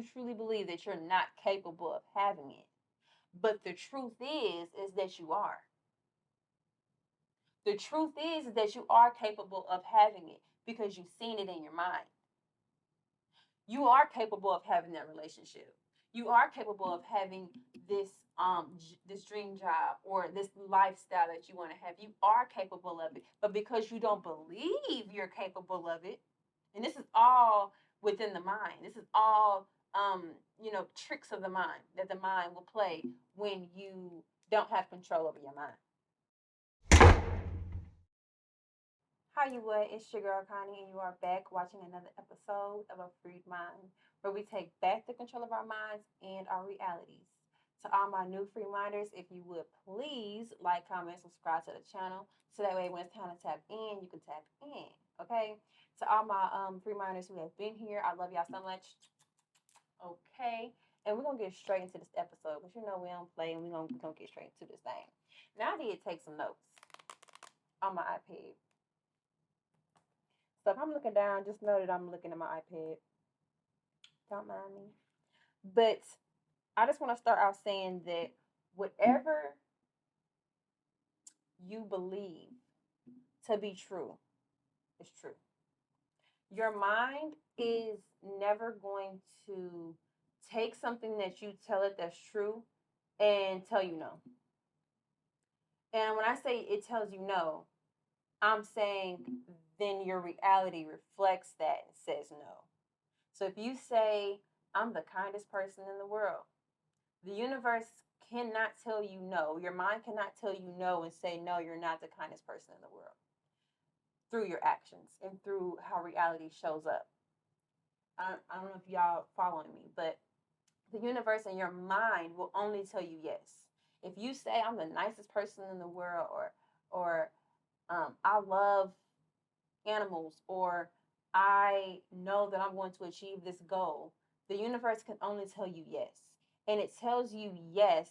you truly believe that you're not capable of having it. But the truth is that you are. The truth is that you are capable of having it because you've seen it in your mind. You are capable of having that relationship. You are capable of having this this dream job or this lifestyle that you want to have. You are capable of it. But because you don't believe you're capable of it, and this is all within the mind. This is all tricks of the mind that the mind will play when you don't have control over your mind. Hi, you what? It's your girl Connie, and you are back watching another episode of A Freed Mind, where we take back the control of our minds and our realities. To all my new free minders, if you would please like, comment, subscribe to the channel, so that way when it's time to tap in, you can tap in. Okay. To all my free minders who have been here, I love y'all so much. Okay. And we're gonna get straight into this episode, because you know we don't play, and we're gonna get straight into this thing. Now I did take some notes on my iPad. So if I'm looking down, just know that I'm looking at my iPad. Don't mind me. But I just want to start out saying that whatever you believe to be true is true. Your mind is never going to take something that you tell it that's true and tell you no. And when I say it tells you no, I'm saying then your reality reflects that and says no. So if you say, I'm the kindest person in the world, the universe cannot tell you no. Your mind cannot tell you no and say, no, you're not the kindest person in the world, through your actions and through how reality shows up. I don't know if y'all following me, but the universe and your mind will only tell you yes. If you say, I'm the nicest person in the world, or I love animals, or I know that I'm going to achieve this goal, the universe can only tell you yes. And it tells you yes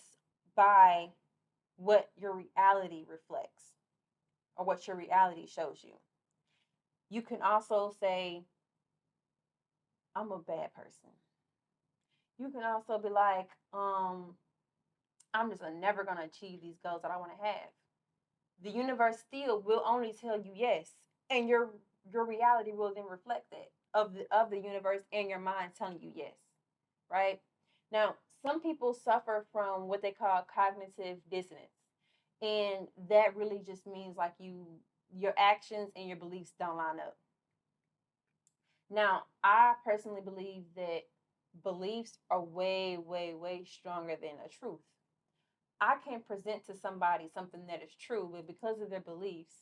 by what your reality reflects or what your reality shows you. You can also say, I'm a bad person. You can also be like, I'm just never going to achieve these goals that I want to have. The universe still will only tell you yes. And your reality will then reflect that of the universe and your mind telling you yes. Right? Now, some people suffer from what they call cognitive dissonance. And that really just means like your actions and your beliefs don't line up. Now, I personally believe that beliefs are way, way, way stronger than a truth. I can present to somebody something that is true, but because of their beliefs,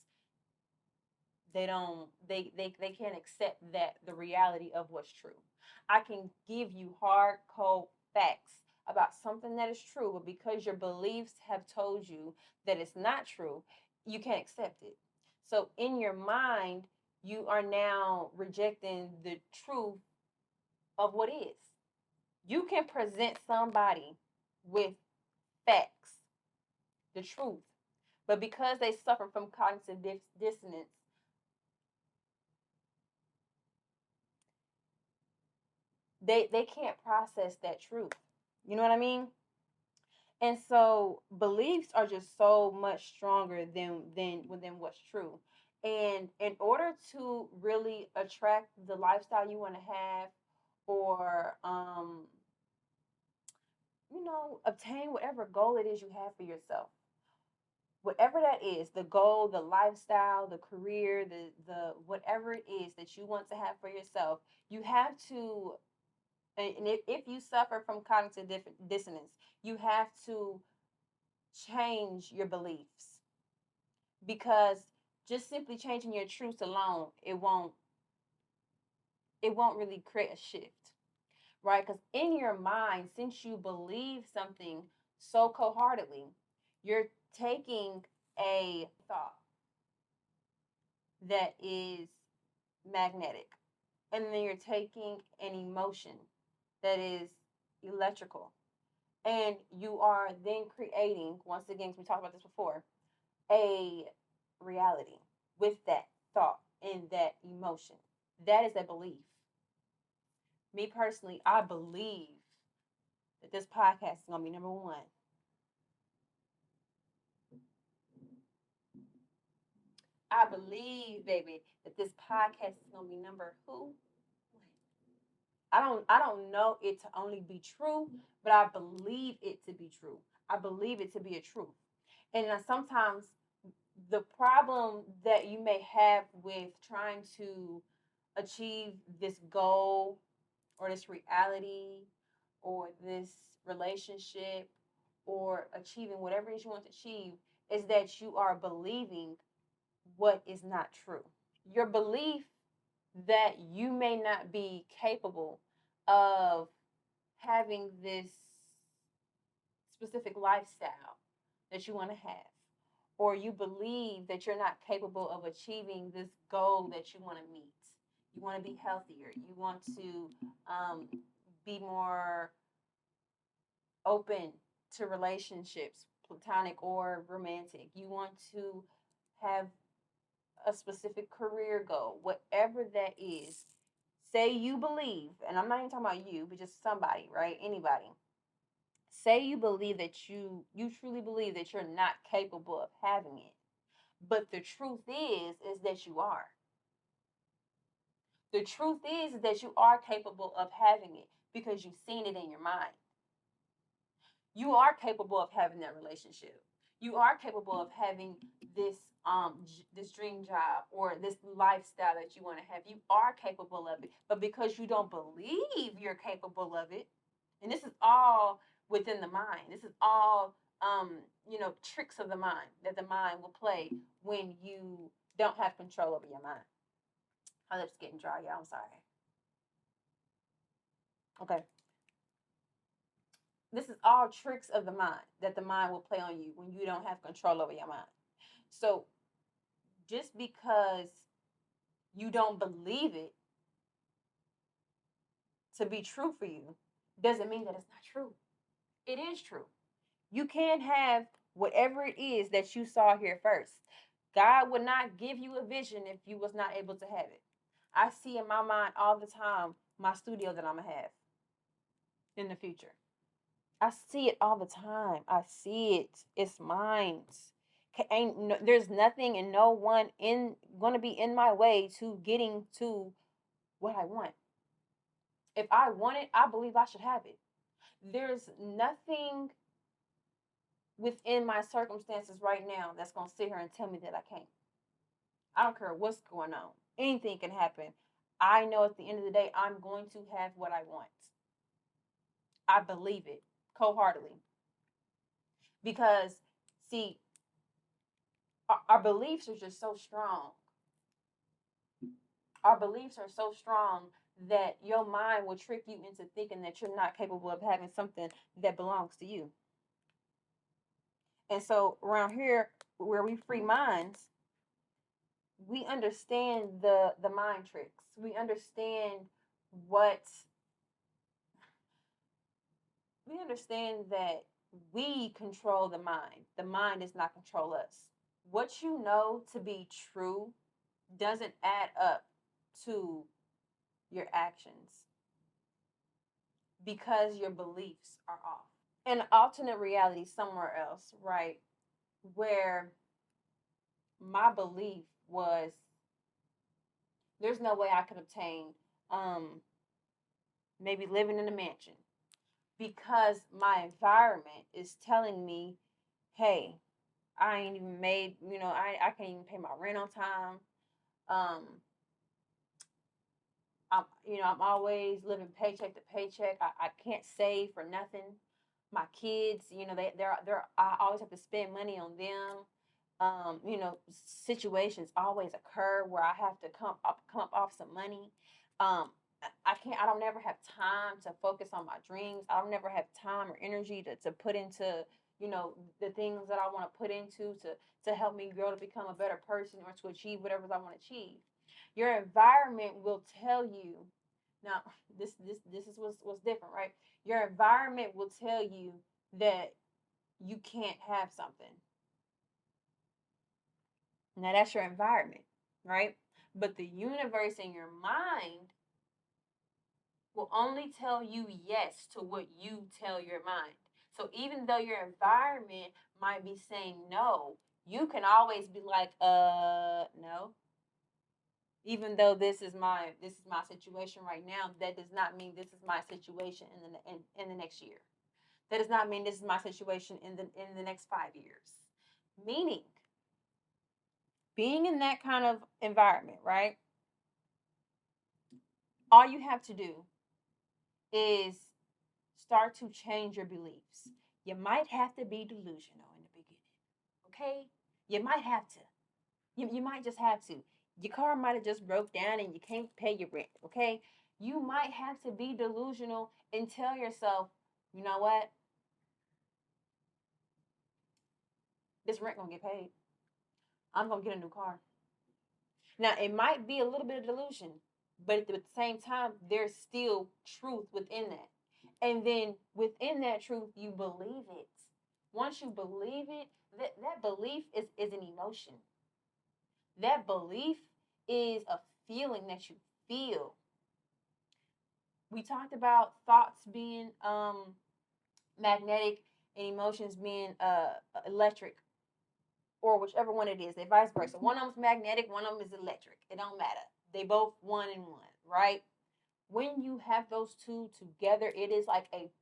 they can't accept that the reality of what's true. I can give you hard, cold facts about something that is true, but because your beliefs have told you that it's not true, you can't accept it. So in your mind, you are now rejecting the truth of what is. You can present somebody with facts, the truth, but because they suffer from cognitive dissonance, they can't process that truth. You know what I mean? And so beliefs are just so much stronger than what's true. And in order to really attract the lifestyle you want to have, or obtain whatever goal it is you have for yourself, whatever that is, the goal, the lifestyle, the career, the whatever it is that you want to have for yourself, you have to. And if you suffer from cognitive dissonance, you have to change your beliefs, because just simply changing your truths alone, it won't really create a shift, right? Because in your mind, since you believe something so cold-heartedly, you're taking a thought that is magnetic, and then you're taking an emotion that is electrical, and you are then creating, once again, we talked about this before, a reality with that thought and that emotion. That is a belief. Me personally, I believe that this podcast is going to be number one. I believe, baby, that this podcast is going to be number who? I don't know it to only be true, but I believe it to be true. I believe it to be a truth. And sometimes the problem that you may have with trying to achieve this goal or this reality or this relationship or achieving whatever it is you want to achieve is that you are believing what is not true. Your belief that you may not be capable of having this specific lifestyle that you want to have, or you believe that you're not capable of achieving this goal that you want to meet. You want to be healthier. You want to be more open to relationships, platonic or romantic. You want to have a specific career goal, whatever that is. Say you believe, and I'm not even talking about you, but just somebody, right? Anybody. Say you believe that you truly believe that you're not capable of having it. But the truth is that you are. The truth is that you are capable of having it because you've seen it in your mind. You are capable of having that relationship. You are capable of having this this dream job or this lifestyle that you want to have. You are capable of it. But because you don't believe you're capable of it, and this is all within the mind. This is all tricks of the mind that the mind will play when you don't have control over your mind. My lips getting dry, y'all. I'm sorry. Okay. This is all tricks of the mind that the mind will play on you when you don't have control over your mind. So just because you don't believe it to be true for you doesn't mean that it's not true. It is true. You can have whatever it is that you saw here first. God would not give you a vision if you was not able to have it. I see in my mind all the time my studio that I'm gonna have in the future. I see it all the time. I see it. It's mine. Ain't no, there's nothing and no one in gonna be in my way to getting to what I want. If I want it, I believe I should have it. There's nothing within my circumstances right now that's gonna sit here and tell me that I can't. I don't care what's going on. Anything can happen. I know at the end of the day, I'm going to have what I want. I believe it wholeheartedly. Because, see, our beliefs are just so strong. Our beliefs are so strong that your mind will trick you into thinking that you're not capable of having something that belongs to you. And so around here, where we free minds, we understand the mind tricks. We understand what we understand that we control the mind. The mind does not control us. What you know to be true doesn't add up to your actions because your beliefs are off. An alternate reality somewhere else, right? Where my belief was there's no way I could obtain maybe living in a mansion because my environment is telling me, hey, I ain't even made, I can't even pay my rent on time. Um, I'm always living paycheck to paycheck. I can't save for nothing. My kids, I always have to spend money on them. Situations always occur where I have to come up off some money. I don't never have time to focus on my dreams. I don't never have time or energy to put into, the things that I want to put into to help me grow to become a better person or to achieve whatever I want to achieve. Your environment will tell you. Now, this is what's different, right? Your environment will tell you that you can't have something. Now that's your environment, right? But the universe in your mind will only tell you yes to what you tell your mind. So even though your environment might be saying no, you can always be like, no. Even though this is my situation right now, that does not mean this is my situation in the next year. That does not mean this is my situation in the next 5 years. Meaning, being in that kind of environment, right? All you have to do is start to change your beliefs. You might have to be delusional in the beginning, okay? You might have to. You might just have to. Your car might have just broke down and you can't pay your rent, okay? You might have to be delusional and tell yourself, you know what? This rent gonna get paid. I'm gonna get a new car. Now it might be a little bit of delusion, but at the same time, there's still truth within that. And then within that truth, you believe it. Once you believe it, that belief is an emotion. That belief is a feeling that you feel. We talked about thoughts being magnetic and emotions being electric, or whichever one it is, they vice versa. One of them's magnetic, one of them is electric. It don't matter. They both one and one, right? When you have those two together, it is like it's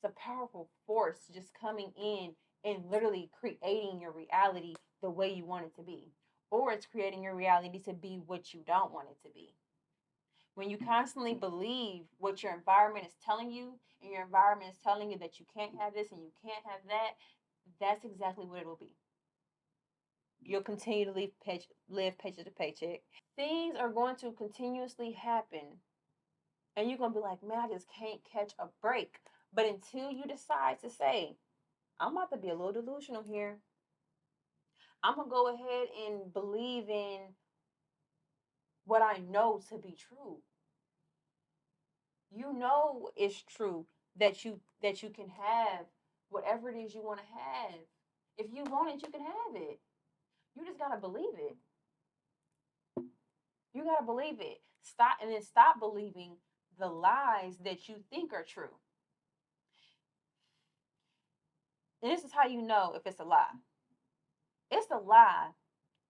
a powerful force just coming in and literally creating your reality the way you want it to be. Or it's creating your reality to be what you don't want it to be. When you constantly believe what your environment is telling you, and your environment is telling you that you can't have this and you can't have that, that's exactly what it will be. You'll continue to live paycheck to paycheck. Things are going to continuously happen, and you're going to be like, man, I just can't catch a break. But until you decide to say, I'm about to be a little delusional here, I'm going to go ahead and believe in what I know to be true. You know it's true that you can have whatever it is you want to have. If you want it, you can have it. You just got to believe it. You got to believe it. Stop believing the lies that you think are true. And this is how you know if it's a lie. It's a lie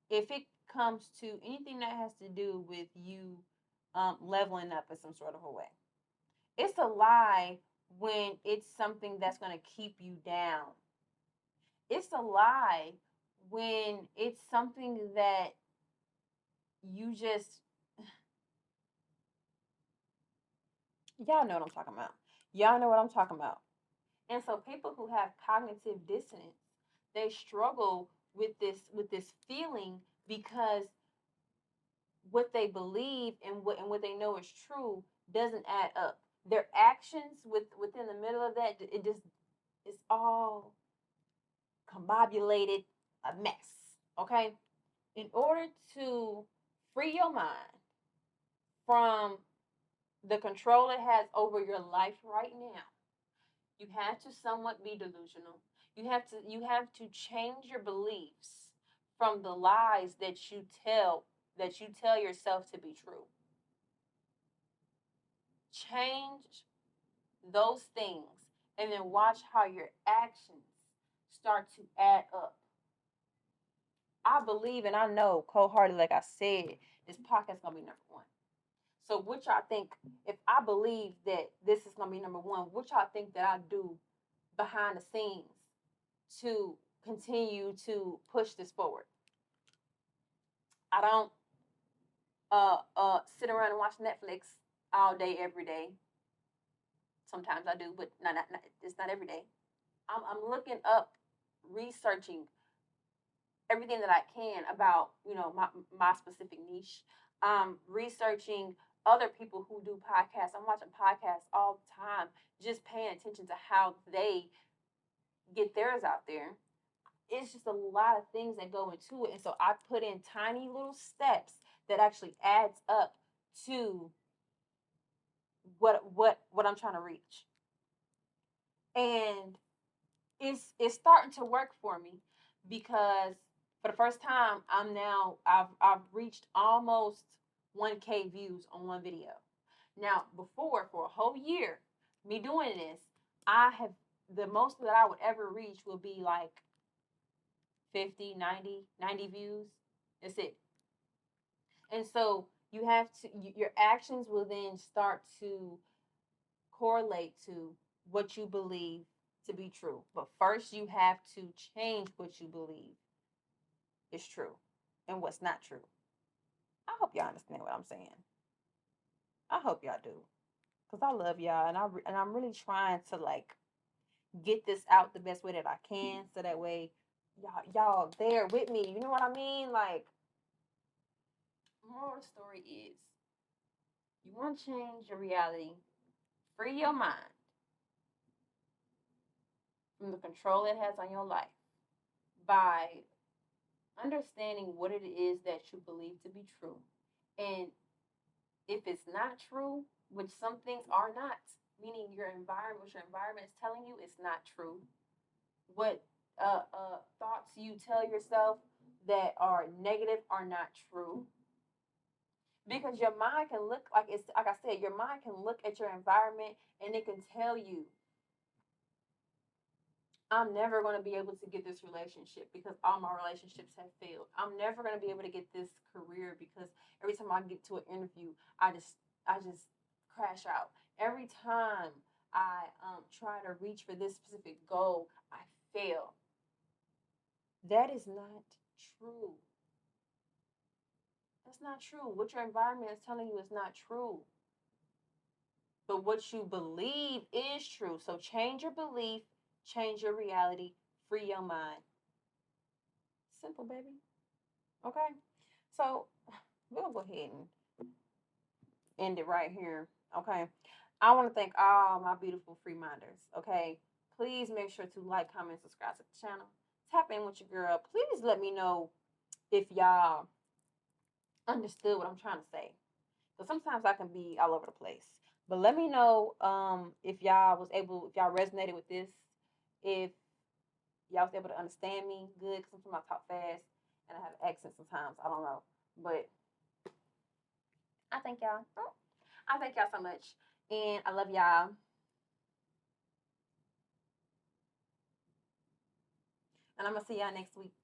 if it comes to anything that has to do with you leveling up in some sort of a way. It's a lie when it's something that's going to keep you down. It's a lie when it's something that you just, y'all know what I'm talking about. Y'all know what I'm talking about. And so people who have cognitive dissonance, they struggle with this feeling because what they believe and what they know is true doesn't add up. Their actions within the middle of that, it just, it's all combobulated, a mess. Okay? In order to free your mind from the control it has over your life right now, you have to somewhat be delusional. You have to change your beliefs from the lies that you tell yourself to be true. Change those things and then watch how your actions start to add up. I believe and I know cold hearted, like I said, this podcast is gonna be number one. So what y'all think, if I believe that this is gonna be number one, what y'all think that I do behind the scenes to continue to push this forward? I don't sit around and watch Netflix all day every day. Sometimes I do, but not it's not every day. I'm looking up, researching everything that I can about my specific niche. Researching other people who do podcasts. I'm watching podcasts all the time, just paying attention to how they get theirs out there. It's just a lot of things that go into it, and so I put in tiny little steps that actually adds up to what I'm trying to reach, and it's starting to work for me because for the first time I've reached almost 1K views on one video. Now, before, for a whole year, me doing this, I have, the most that I would ever reach would be like 50, 90 views. That's it. And so you have to, your actions will then start to correlate to what you believe to be true. But first, you have to change what you believe is true and what's not true. I hope y'all understand what I'm saying. I hope y'all do, cause I love y'all, and I'm really trying to like get this out the best way that I can, so that way y'all there with me. You know what I mean? Like, moral of the story is, you want to change your reality, free your mind from the control it has on your life by understanding what it is that you believe to be true. And if it's not true, which some things are not, meaning your environment, what your environment is telling you, it's not true. What thoughts you tell yourself that are negative are not true. Because your mind can look, like it's like I said, your mind can look at your environment and it can tell you, I'm never going to be able to get this relationship because all my relationships have failed. I'm never going to be able to get this career because every time I get to an interview, I just crash out. Every time I try to reach for this specific goal, I fail. That is not true. That's not true. What your environment is telling you is not true. But what you believe is true. So change your belief, change your reality, free your mind. Simple, baby. Okay? So we're going to go ahead and end it right here. Okay? I want to thank all my beautiful free minders. Okay? Please make sure to like, comment, subscribe to the channel. Tap in with your girl. Please let me know if y'all understood what I'm trying to say. Because sometimes I can be all over the place. But let me know if y'all resonated with this, if y'all was able to understand me good. Because sometimes I talk fast and I have accents sometimes. I don't know. But I thank y'all. I thank y'all so much. And I love y'all. And I'm going to see y'all next week.